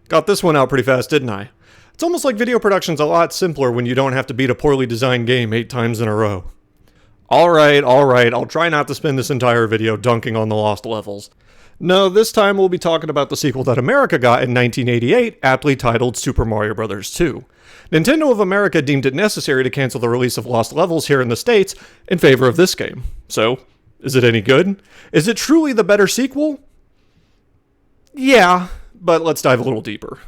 Got this one out pretty fast, didn't I? It's almost like video production's a lot simpler when you don't have to beat a poorly designed game 8 times in a row. Alright, I'll try not to spend this entire video dunking on the lost levels. No, this time we'll be talking about the sequel that America got in 1988, aptly titled Super Mario Bros. 2. Nintendo of America deemed it necessary to cancel the release of Lost Levels here in the States in favor of this game. So, is it any good? Is it truly the better sequel? Yeah, but let's dive a little deeper.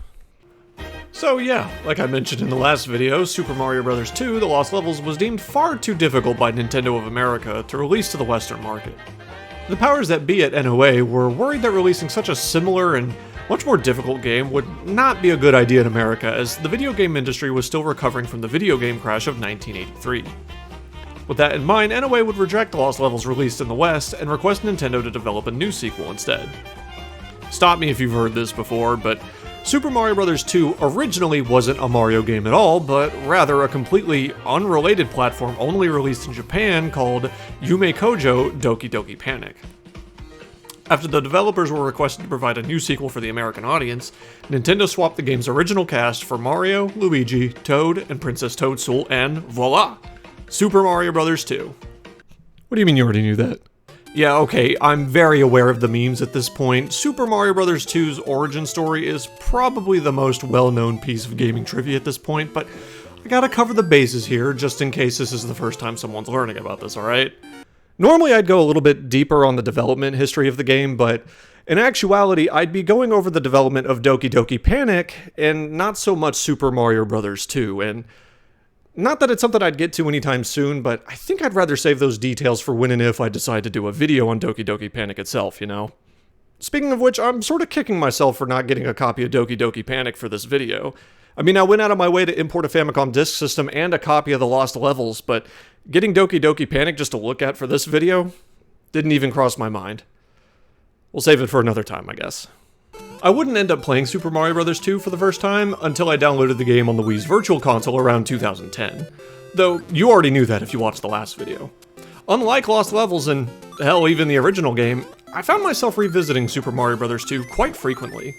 So yeah, like I mentioned in the last video, Super Mario Bros. 2 The Lost Levels was deemed far too difficult by Nintendo of America to release to the Western market. The powers that be at NOA were worried that releasing such a similar and much more difficult game would not be a good idea in America, as the video game industry was still recovering from the video game crash of 1983. With that in mind, NOA would reject The Lost Levels released in the West and request Nintendo to develop a new sequel instead. Stop me if you've heard this before, but Super Mario Bros. 2 originally wasn't a Mario game at all, but rather a completely unrelated platform only released in Japan called Yume Kojo Doki Doki Panic. After the developers were requested to provide a new sequel for the American audience, Nintendo swapped the game's original cast for Mario, Luigi, Toad, and Princess Toadstool, and voila! Super Mario Bros. 2. What do you mean you already knew that? Yeah, okay, I'm very aware of the memes at this point. Super Mario Bros. 2's origin story is probably the most well-known piece of gaming trivia at this point, but I gotta cover the bases here, just in case this is the first time someone's learning about this, alright? Normally I'd go a little bit deeper on the development history of the game, but in actuality I'd be going over the development of Doki Doki Panic, and not so much Super Mario Bros. 2, and not that it's something I'd get to anytime soon, but I think I'd rather save those details for when and if I decide to do a video on Doki Doki Panic itself, you know? Speaking of which, I'm sort of kicking myself for not getting a copy of Doki Doki Panic for this video. I mean, I went out of my way to import a Famicom disk system and a copy of the Lost Levels, but getting Doki Doki Panic just to look at for this video didn't even cross my mind. We'll save it for another time, I guess. I wouldn't end up playing Super Mario Bros. 2 for the first time until I downloaded the game on the Wii's Virtual Console around 2010. Though, you already knew that if you watched the last video. Unlike Lost Levels and, hell, even the original game, I found myself revisiting Super Mario Bros. 2 quite frequently.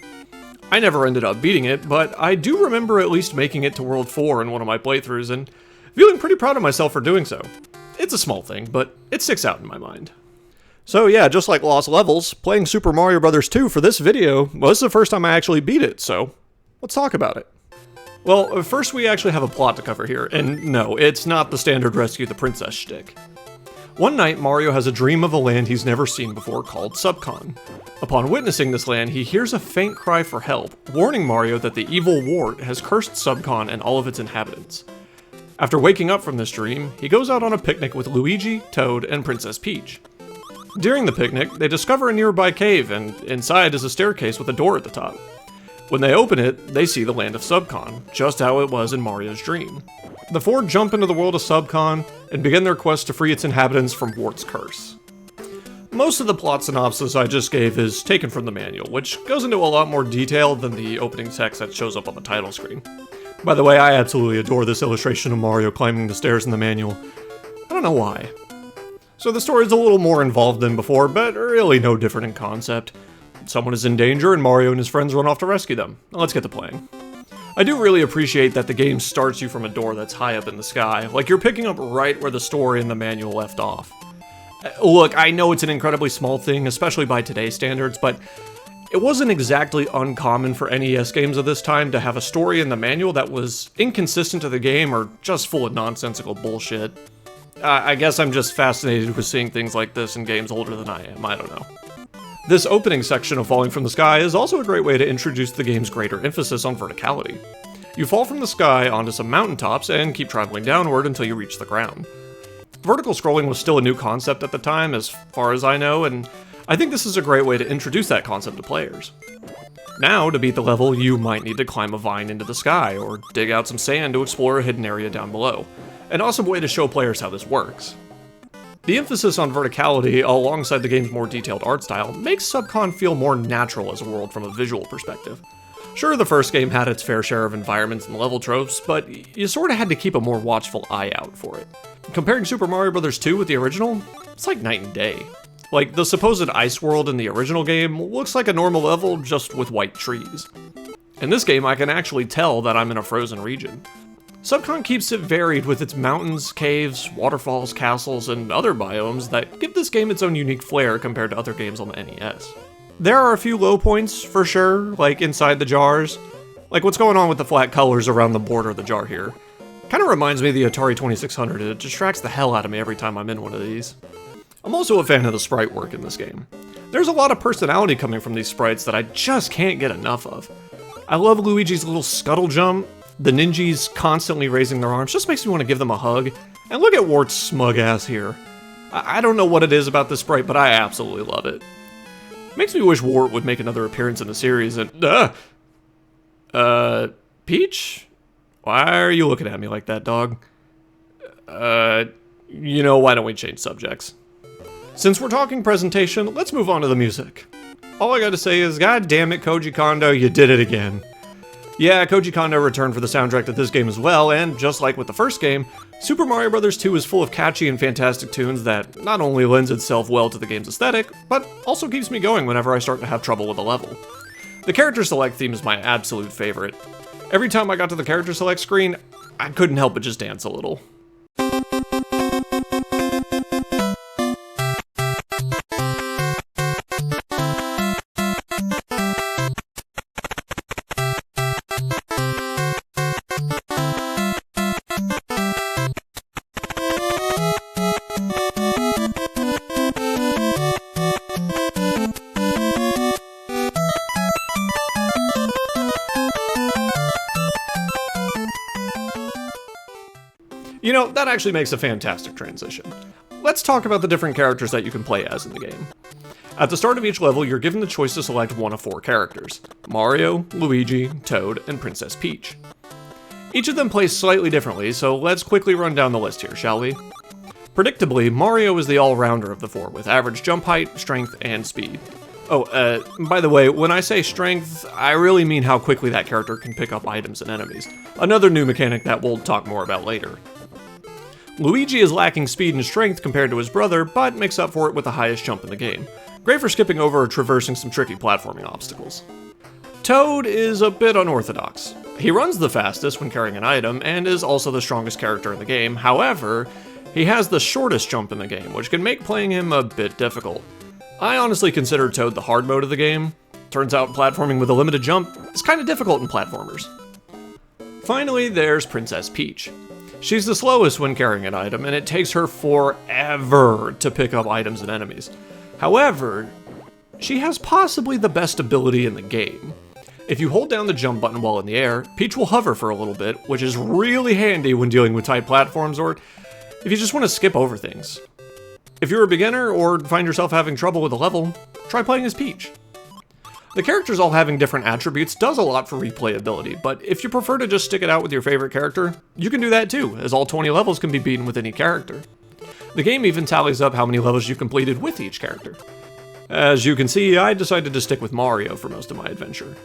I never ended up beating it, but I do remember at least making it to World 4 in one of my playthroughs and feeling pretty proud of myself for doing so. It's a small thing, but it sticks out in my mind. So yeah, just like Lost Levels, playing Super Mario Bros. 2 for this video was the first time I actually beat it, so let's talk about it. Well, first we actually have a plot to cover here, and no, it's not the standard rescue the princess shtick. One night, Mario has a dream of a land he's never seen before called Subcon. Upon witnessing this land, he hears a faint cry for help, warning Mario that the evil wart has cursed Subcon and all of its inhabitants. After waking up from this dream, he goes out on a picnic with Luigi, Toad, and Princess Peach. During the picnic, they discover a nearby cave, and inside is a staircase with a door at the top. When they open it, they see the land of Subcon, just how it was in Mario's dream. The four jump into the world of Subcon, and begin their quest to free its inhabitants from Wart's curse. Most of the plot synopsis I just gave is taken from the manual, which goes into a lot more detail than the opening text that shows up on the title screen. By the way, I absolutely adore this illustration of Mario climbing the stairs in the manual. I don't know why. So the story is a little more involved than before, but really no different in concept. Someone is in danger and Mario and his friends run off to rescue them. Now let's get to playing. I do really appreciate that the game starts you from a door that's high up in the sky, like you're picking up right where the story in the manual left off. Look, I know it's an incredibly small thing, especially by today's standards, but it wasn't exactly uncommon for NES games of this time to have a story in the manual that was inconsistent to the game or just full of nonsensical bullshit. I guess I'm just fascinated with seeing things like this in games older than I am, I don't know. This opening section of Falling from the Sky is also a great way to introduce the game's greater emphasis on verticality. You fall from the sky onto some mountaintops and keep traveling downward until you reach the ground. Vertical scrolling was still a new concept at the time, as far as I know, and I think this is a great way to introduce that concept to players. Now, to beat the level, you might need to climb a vine into the sky, or dig out some sand to explore a hidden area down below. An awesome way to show players how this works. The emphasis on verticality, alongside the game's more detailed art style, makes Subcon feel more natural as a world from a visual perspective. Sure, the first game had its fair share of environments and level tropes, but you sorta had to keep a more watchful eye out for it. Comparing Super Mario Bros. 2 with the original, it's like night and day. Like, the supposed ice world in the original game looks like a normal level, just with white trees. In this game, I can actually tell that I'm in a frozen region. Subcon keeps it varied with its mountains, caves, waterfalls, castles, and other biomes that give this game its own unique flair compared to other games on the NES. There are a few low points, for sure, like inside the jars. Like what's going on with the flat colors around the border of the jar here. Kinda reminds me of the Atari 2600, and it distracts the hell out of me every time I'm in one of these. I'm also a fan of the sprite work in this game. There's a lot of personality coming from these sprites that I just can't get enough of. I love Luigi's little scuttle jump. The ninjas constantly raising their arms just makes me want to give them a hug. And look at Wart's smug ass here. I don't know what it is about this sprite, but I absolutely love it. Makes me wish Wart would make another appearance in the series and... Peach? Why are you looking at me like that, dog? You know, why don't we change subjects? Since we're talking presentation, let's move on to the music. All I gotta say is, god damn it, Koji Kondo, you did it again. Yeah, Koji Kondo returned for the soundtrack to this game as well, and just like with the first game, Super Mario Bros. 2 is full of catchy and fantastic tunes that not only lends itself well to the game's aesthetic, but also keeps me going whenever I start to have trouble with a level. The character select theme is my absolute favorite. Every time I got to the character select screen, I couldn't help but just dance a little. You know, that actually makes a fantastic transition. Let's talk about the different characters that you can play as in the game. At the start of each level, you're given the choice to select one of 4 characters: Mario, Luigi, Toad, and Princess Peach. Each of them plays slightly differently, so let's quickly run down the list here, shall we? Predictably, Mario is the all-rounder of the 4, with average jump height, strength, and speed. Oh, by the way, when I say strength, I really mean how quickly that character can pick up items and enemies. Another new mechanic that we'll talk more about later. Luigi is lacking speed and strength compared to his brother, but makes up for it with the highest jump in the game. Great for skipping over or traversing some tricky platforming obstacles. Toad is a bit unorthodox. He runs the fastest when carrying an item, and is also the strongest character in the game. However, he has the shortest jump in the game, which can make playing him a bit difficult. I honestly consider Toad the hard mode of the game. Turns out platforming with a limited jump is kinda difficult in platformers. Finally, there's Princess Peach. She's the slowest when carrying an item, and it takes her forever to pick up items and enemies. However, she has possibly the best ability in the game. If you hold down the jump button while in the air, Peach will hover for a little bit, which is really handy when dealing with tight platforms or if you just want to skip over things. If you're a beginner or find yourself having trouble with a level, try playing as Peach. The characters all having different attributes does a lot for replayability, but if you prefer to just stick it out with your favorite character, you can do that too, as all 20 levels can be beaten with any character. The game even tallies up how many levels you completed with each character. As you can see, I decided to stick with Mario for most of my adventure.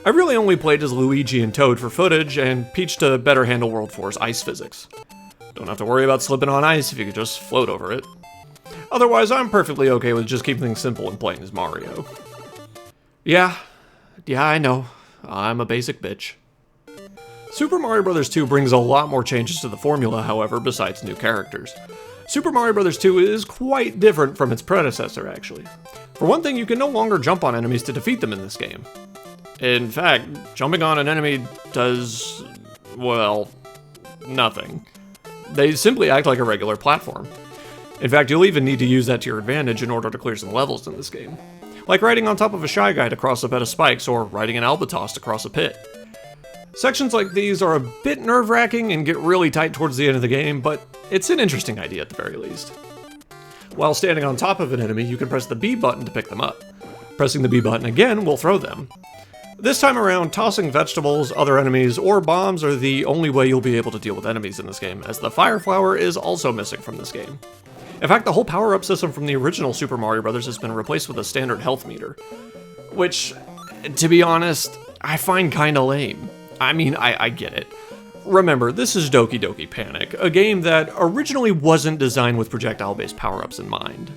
I really only played as Luigi and Toad for footage, and Peach to better handle World 4's ice physics. Don't have to worry about slipping on ice if you could just float over it. Otherwise, I'm perfectly okay with just keeping things simple and playing as Mario. Yeah, I know. I'm a basic bitch. Super Mario Bros. 2 brings a lot more changes to the formula, however, besides new characters. Super Mario Bros. 2 is quite different from its predecessor, actually. For one thing, you can no longer jump on enemies to defeat them in this game. In fact, jumping on an enemy does, well, nothing. They simply act like a regular platform. In fact, you'll even need to use that to your advantage in order to clear some levels in this game. Like riding on top of a Shy Guy to cross a bed of spikes, or riding an Albatross to cross a pit. Sections like these are a bit nerve-wracking and get really tight towards the end of the game, but it's an interesting idea at the very least. While standing on top of an enemy, you can press the B button to pick them up. Pressing the B button again will throw them. This time around, tossing vegetables, other enemies, or bombs are the only way you'll be able to deal with enemies in this game, as the Fire Flower is also missing from this game. In fact, the whole power-up system from the original Super Mario Bros. Has been replaced with a standard health meter. Which, to be honest, I find kinda lame. I mean, I get it. Remember, this is Doki Doki Panic, a game that originally wasn't designed with projectile-based power-ups in mind.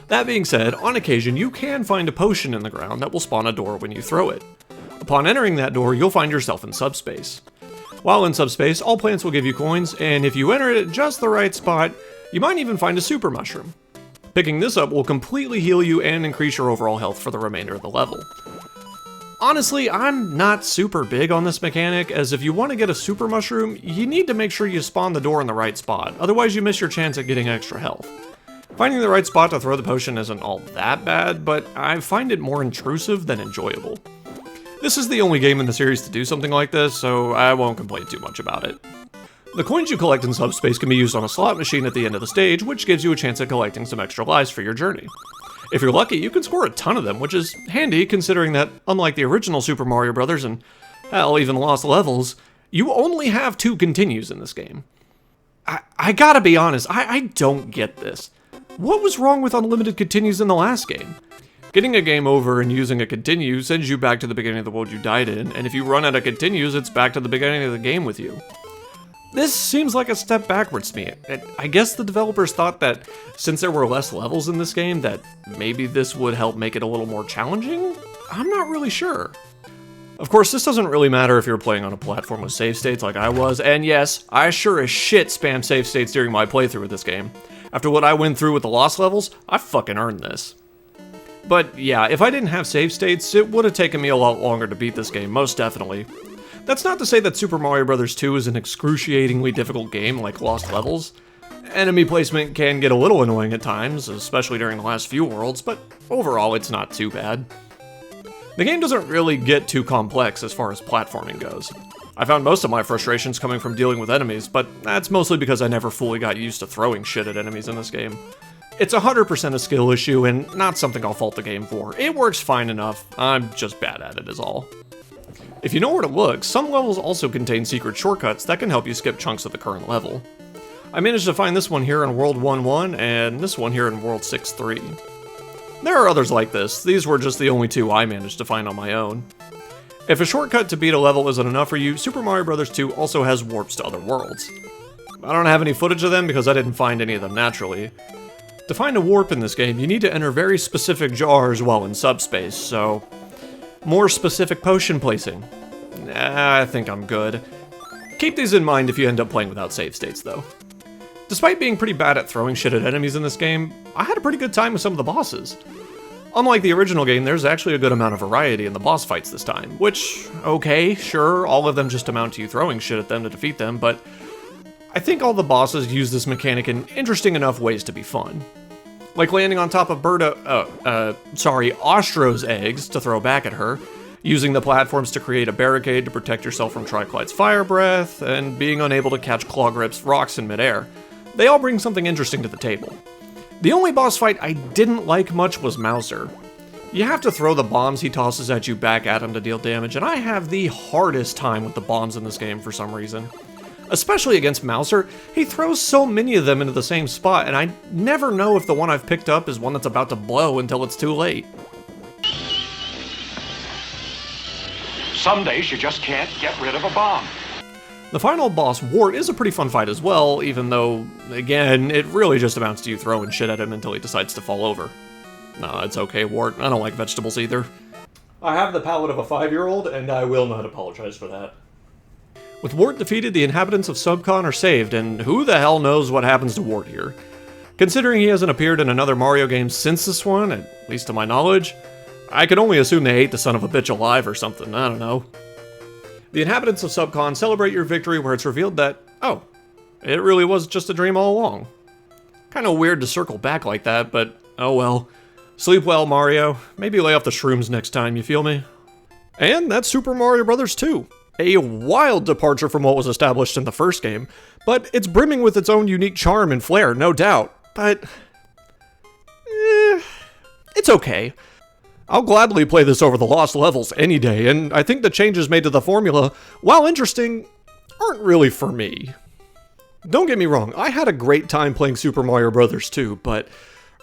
That being said, on occasion you can find a potion in the ground that will spawn a door when you throw it. Upon entering that door, you'll find yourself in subspace. While in subspace, all plants will give you coins, and if you enter it at just the right spot, you might even find a super mushroom. Picking this up will completely heal you and increase your overall health for the remainder of the level. Honestly, I'm not super big on this mechanic, as if you want to get a super mushroom, you need to make sure you spawn the door in the right spot, otherwise you miss your chance at getting extra health. Finding the right spot to throw the potion isn't all that bad, but I find it more intrusive than enjoyable. This is the only game in the series to do something like this, so I won't complain too much about it. The coins you collect in subspace can be used on a slot machine at the end of the stage, which gives you a chance at collecting some extra lives for your journey. If you're lucky, you can score a ton of them, which is handy considering that, unlike the original Super Mario Bros. And, hell, even Lost Levels, you only have 2 continues in this game. I gotta be honest, I don't get this. What was wrong with unlimited continues in the last game? Getting a game over and using a continue sends you back to the beginning of the world you died in, and if you run out of continues, it's back to the beginning of the game with you. This seems like a step backwards to me. I guess the developers thought that since there were less levels in this game, that maybe this would help make it a little more challenging? I'm not really sure. Of course, this doesn't really matter if you're playing on a platform with save states like I was, and yes, I sure as shit spam save states during my playthrough with this game. After what I went through with the Lost Levels, I fucking earned this. But yeah, if I didn't have save states, it would have taken me a lot longer to beat this game, most definitely. That's not to say that Super Mario Bros. 2 is an excruciatingly difficult game like Lost Levels. Enemy placement can get a little annoying at times, especially during the last few worlds, but overall it's not too bad. The game doesn't really get too complex as far as platforming goes. I found most of my frustrations coming from dealing with enemies, but that's mostly because I never fully got used to throwing shit at enemies in this game. It's 100% a skill issue and not something I'll fault the game for. It works fine enough, I'm just bad at it is all. If you know where to look, some levels also contain secret shortcuts that can help you skip chunks of the current level. I managed to find this one here in World 1-1 and this one here in World 6-3. There are others like this, these were just the only 2 I managed to find on my own. If a shortcut to beat a level isn't enough for you, Super Mario Bros. 2 also has warps to other worlds. I don't have any footage of them because I didn't find any of them naturally. To find a warp in this game, you need to enter very specific jars while in subspace, so more specific potion placing. I think I'm good. Keep these in mind if you end up playing without save states, though. Despite being pretty bad at throwing shit at enemies in this game, I had a pretty good time with some of the bosses. Unlike the original game, there's actually a good amount of variety in the boss fights this time, which, okay, sure, all of them just amount to you throwing shit at them to defeat them, but I think all the bosses use this mechanic in interesting enough ways to be fun. Like landing on top of Ostro's eggs to throw back at her, using the platforms to create a barricade to protect yourself from Triclide's fire breath, and being unable to catch Clawgrip's rocks in midair. They all bring something interesting to the table. The only boss fight I didn't like much was Mouser. You have to throw the bombs he tosses at you back at him to deal damage, and I have the hardest time with the bombs in this game for some reason. Especially against Mouser, he throws so many of them into the same spot, and I never know if the one I've picked up is one that's about to blow until it's too late. Some days you just can't get rid of a bomb. The final boss, Wart, is a pretty fun fight as well, even though, again, it really just amounts to you throwing shit at him until he decides to fall over. No, it's okay, Wart. I don't like vegetables either. I have the palate of a 5-year-old, and I will not apologize for that. With Wart defeated, the inhabitants of Subcon are saved, and who the hell knows what happens to Wart here. Considering he hasn't appeared in another Mario game since this one, at least to my knowledge, I can only assume they ate the son of a bitch alive or something, I don't know. The inhabitants of Subcon celebrate your victory where it's revealed that, oh, it really was just a dream all along. Kinda weird to circle back like that, but oh well. Sleep well, Mario. Maybe lay off the shrooms next time, you feel me? And that's Super Mario Bros. 2. A wild departure from what was established in the first game, but it's brimming with its own unique charm and flair, no doubt. But it's okay. I'll gladly play this over the Lost Levels any day, and I think the changes made to the formula, while interesting, aren't really for me. Don't get me wrong, I had a great time playing Super Mario Bros. 2, but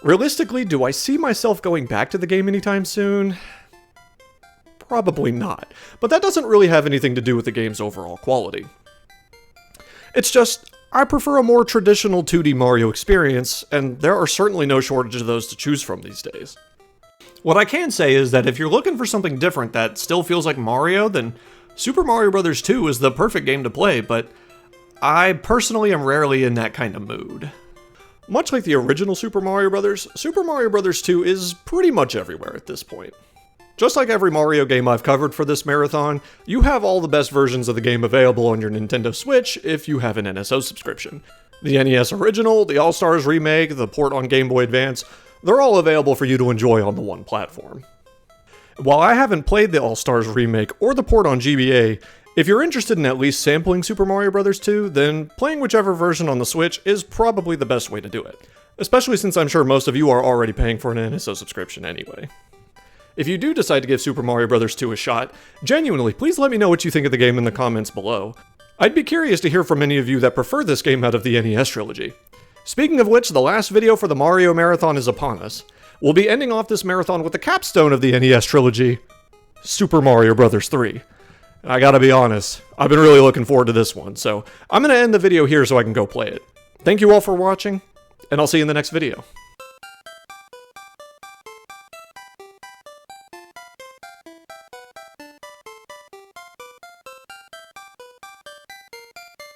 realistically, do I see myself going back to the game anytime soon? Probably not, but that doesn't really have anything to do with the game's overall quality. It's just, I prefer a more traditional 2D Mario experience, and there are certainly no shortage of those to choose from these days. What I can say is that if you're looking for something different that still feels like Mario, then Super Mario Bros. 2 is the perfect game to play, but I personally am rarely in that kind of mood. Much like the original Super Mario Bros., Super Mario Bros. 2 is pretty much everywhere at this point. Just like every Mario game I've covered for this marathon, you have all the best versions of the game available on your Nintendo Switch if you have an NSO subscription. The NES Original, the All-Stars Remake, the port on Game Boy Advance, they're all available for you to enjoy on the one platform. While I haven't played the All-Stars Remake or the port on GBA, if you're interested in at least sampling Super Mario Bros. 2, then playing whichever version on the Switch is probably the best way to do it. Especially since I'm sure most of you are already paying for an NSO subscription anyway. If you do decide to give Super Mario Bros. 2 a shot, genuinely, please let me know what you think of the game in the comments below. I'd be curious to hear from any of you that prefer this game out of the NES trilogy. Speaking of which, the last video for the Mario Marathon is upon us. We'll be ending off this marathon with the capstone of the NES trilogy, Super Mario Bros. 3. And I gotta be honest, I've been really looking forward to this one, so I'm gonna end the video here so I can go play it. Thank you all for watching, and I'll see you in the next video.